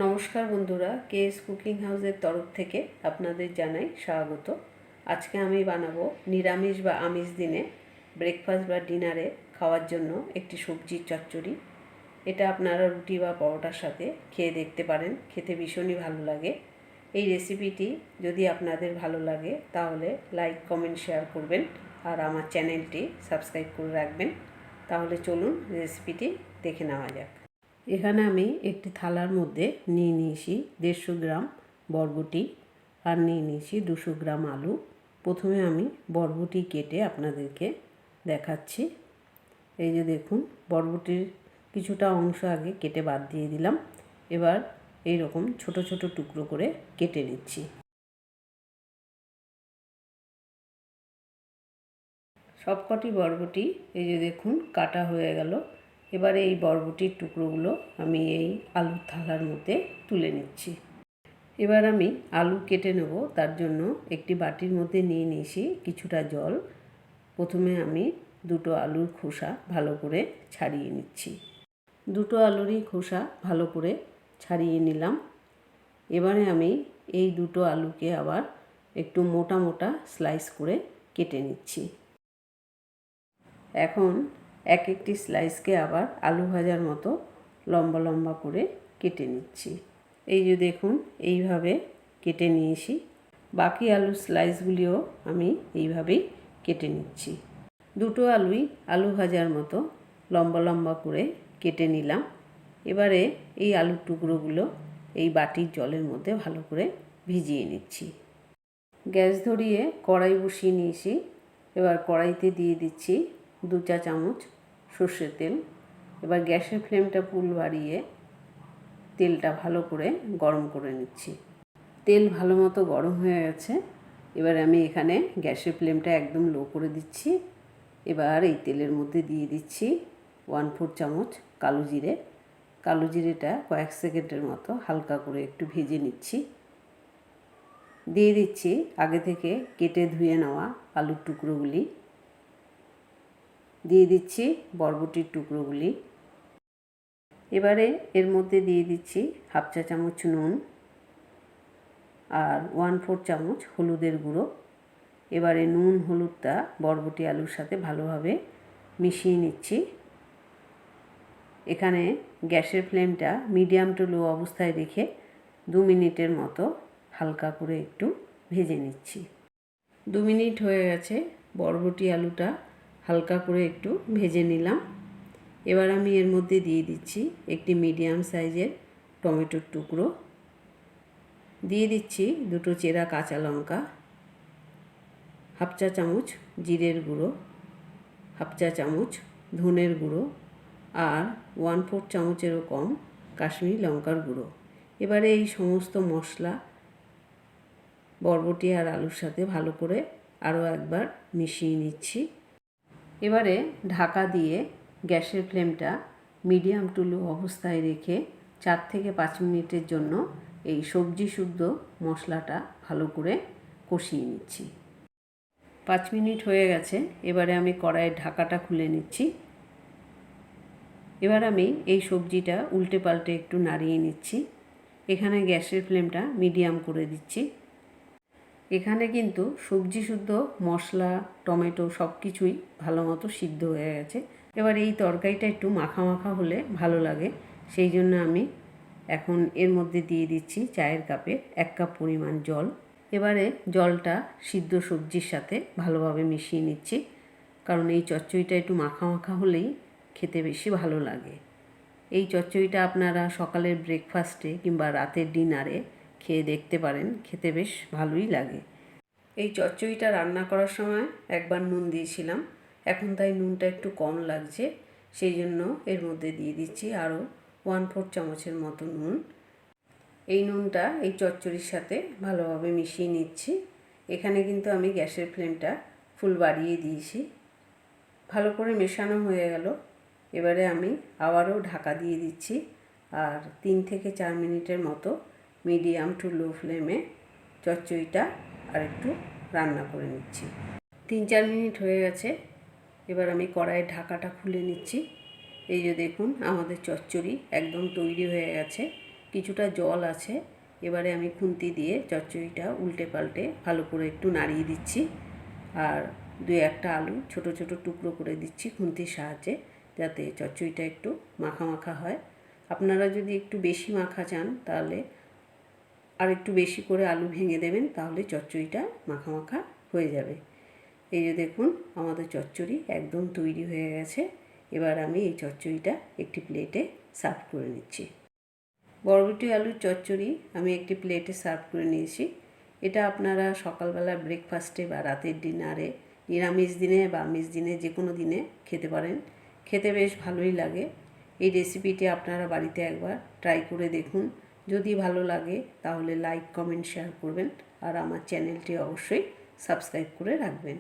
নমস্কার বন্ধুরা, KS cooking হাউসের তরফ থেকে আপনাদের জানাই স্বাগত। আজকে আমি বানাবো নিরামিষ বা আমিষ দিনে ব্রেকফাস্ট বা ডিনারে খাওয়ার জন্য একটি সবজির চচ্চড়ি। এটা আপনারা রুটি বা পরোটার সাথে খেয়ে দেখতে পারেন, খেতে ভীষণই ভালো লাগে। এই রেসিপিটি যদি আপনাদের ভালো লাগে তাহলে লাইক, কমেন্ট, শেয়ার করবেন আর আমার চ্যানেলটি সাবস্ক্রাইব করে রাখবেন। তাহলে চলুন রেসিপিটি দেখে নেওয়া যাক। এখানে আমি একটি থালার মধ্যে নিয়ে নিয়েছি 150 গ্রাম বরবটি আর নিয়ে নিয়েছি 200 গ্রাম আলু। প্রথমে আমি বরবটি কেটে আপনাদেরকে দেখাচ্ছি। এই যে দেখুন, বরবটির কিছুটা অংশ আগে কেটে বাদ দিয়ে দিলাম। এবার এই রকম ছোট ছোট টুকরো করে কেটে নিচ্ছি। সবকটি বরবটি এই যে দেখুন কাটা হয়ে গেল। এবারে এই বরবটির টুকরোগুলো আমি এই আলুর থালার মধ্যে তুলে নিচ্ছি। এবার আমি আলু কেটে নেব, তার জন্য একটি বাটির মধ্যে নিয়ে নিয়েছি কিছুটা জল। প্রথমে আমি দুটো আলুর খোসা ভালো করে ছাড়িয়ে নিচ্ছি। দুটো আলুরই খোসা ভালো করে ছাড়িয়ে নিলাম। এবারে আমি এই দুটো আলুকে আবার একটু মোটা মোটা স্লাইস করে কেটে নিচ্ছি। এখন এক একটি স্লাইসকে আবার আলু ভাজার মতো লম্বা লম্বা করে কেটে নিচ্ছি। এই যে দেখুন, এইভাবে কেটে নিয়েছি। বাকি আলুর স্লাইসগুলিও আমি এইভাবেই কেটে নিচ্ছি। দুটো আলুই আলু ভাজার মতো লম্বা লম্বা করে কেটে নিলাম। এবারে এই আলুর টুকরোগুলো এই বাটির জলের মধ্যে ভালো করে ভিজিয়ে নিচ্ছি। গ্যাস ধরিয়ে কড়াই বসিয়ে নিয়েছি। এবার কড়াইতে দিয়ে দিচ্ছি 2 চা চামচ সর্ষের তেল। এবার গ্যাসের ফ্লেমটা ফুল বাড়িয়ে তেলটা ভালো করে গরম করে নিচ্ছি। তেল ভালো মতো গরম হয়ে গেছে। এবার আমি এখানে গ্যাসের ফ্লেমটা একদম লো করে দিচ্ছি। এবার এই তেলের মধ্যে দিয়ে দিচ্ছি 1/4 চামচ কালো জিরে। কালো জিরেটা কয়েক সেকেন্ডের মতো হালকা করে একটু ভেজে নিচ্ছি। দিয়ে দিচ্ছি আগে থেকে কেটে ধুয়ে নেওয়া আলুর টুকরোগুলি। দিয়ে দিচ্ছি বরবটির টুকরোগুলি। এবারে এর মধ্যে দিয়ে দিচ্ছি 1/2 চা চামচ নুন আর 1/4 চামচ হলুদের গুঁড়ো। এবারে নুন হলুদটা বরবটি আলুর সাথে ভালোভাবে মিশিয়ে নিচ্ছি। এখানে গ্যাসের ফ্লেমটা মিডিয়াম টু লো অবস্থায় রেখে 2 মিনিটের মতো হালকা করে একটু ভেজে নিচ্ছি। 2 মিনিট হয়ে গেছে, বরবটি আলুটা হালকা করে একটু ভেজে নিলাম। এবার আমি এর মধ্যে দিয়ে দিচ্ছি একটি মিডিয়াম সাইজের টমেটোর টুকরো। দিয়ে দিচ্ছি দুটো চেরা কাঁচা লঙ্কা, 1/2 চা চামচ জিরের গুঁড়ো, 1/2 চা চামচ ধনের গুঁড়ো আর 1/4 চামচেরও কম কাশ্মীরি লঙ্কার গুঁড়ো। এবারে এই সমস্ত মশলা বরবটি আর আলুর সাথে ভালো করে আরও একবার মিশিয়ে নিচ্ছি। এবারে ঢাকা দিয়ে গ্যাসের ফ্লেমটা মিডিয়াম টু লো অবস্থায় রেখে 4 থেকে 5 মিনিটের জন্য এই সবজি শুদ্ধ মশলাটা ভালো করে কষিয়ে নিচ্ছি। 5 মিনিট হয়ে গেছে। এবারে আমি কড়াইয়ের ঢাকাটা খুলে নিচ্ছি। এবার আমি এই সবজিটা উল্টে পাল্টে একটু নাড়িয়ে নিচ্ছি। এখানে গ্যাসের ফ্লেমটা মিডিয়াম করে দিচ্ছি। এখানে কিন্তু সবজি শুদ্ধ মশলা, টমেটো সব কিছুই ভালো মতো সিদ্ধ হয়ে গেছে। এবার এই তরকারিটা একটু মাখা মাখা হলে ভালো লাগে, সেই জন্য আমি এখন এর মধ্যে দিয়ে দিচ্ছি চায়ের কাপে 1 কাপ পরিমাণ জল। এবারে জলটা সিদ্ধ সবজির সাথে ভালোভাবে মিশিয়ে নিচ্ছি, কারণ এই চচ্চড়িটা একটু মাখা মাখা হলেই খেতে বেশি ভালো লাগে। এই চচ্চড়িটা আপনারা সকালের ব্রেকফাস্টে কিংবা রাতের ডিনারে খেয়ে দেখতে পারেন, খেতে বেশ ভালোই লাগে। এই চচ্চড়িটা রান্না করার সময় একবার নুন দিয়েছিলাম, এখন তাই নুনটা একটু কম লাগছে, সেই জন্য এর মধ্যে দিয়ে দিচ্ছি আরও 1/4 চামচের মতো নুন। এই নুনটা এই চচ্চড়ির সাথে ভালোভাবে মিশিয়ে নিচ্ছি। এখানে কিন্তু আমি গ্যাসের ফ্লেমটা ফুল বাড়িয়ে দিয়েছি। ভালো করে মেশানো হয়ে গেল। এবারে আমি আবারও ঢাকা দিয়ে দিচ্ছি আর 3 থেকে 4 মিনিটের মতো মিডিয়াম টু লো ফ্লেমে চচ্চড়িটা আর একটু রান্না করে নিচ্ছি। 3-4 মিনিট হয়ে গেছে। এবার আমি কড়াইয়ের ঢাকাটা খুলে নিচ্ছি। এই যে দেখুন, আমাদের চচ্চড়ি একদম তৈরি হয়ে গেছে। কিছুটা জল আছে। এবারে আমি খুন্তি দিয়ে চচ্চড়িটা উল্টে পাল্টে ভালো করে একটু নাড়িয়ে দিচ্ছি। আর 2-1টা আলু ছোট ছোট টুকরো করে দিচ্ছি খুন্তির সাহায্যে, যাতে চচ্চড়িটা একটু মাখা মাখা হয়। আপনারা যদি একটু বেশি মাখা চান তাহলে আর একটু বেশি করে আলু ভেঙে দেবেন, তাহলে চচ্চড়িটা মাখা মাখা হয়ে যাবে। এই যে দেখুন আমাদের চচ্চড়ি একদম তৈরি হয়ে গেছে। এবার আমি এই চচ্চড়িটা একটি প্লেটে সার্ভ করে নিচ্ছি। বরবটি আলুর চচ্চড়ি আমি একটি প্লেটে সার্ভ করে নিয়েছি। এটা আপনারা সকালবেলা ব্রেকফাস্টে বা রাতের ডিনারে, নিরামিষ দিনে বা আমিষ দিনে যে কোনো দিনে খেতে পারেন। খেতে বেশ ভালোই লাগে। এই রেসিপিটি আপনারা বাড়িতে একবার ট্রাই করে দেখুন। যদি ভালো লাগে তাহলে লাইক, কমেন্ট, শেয়ার করবেন। আর আমার চ্যানেলটি অবশ্যই সাবস্ক্রাইব করে রাখবেন।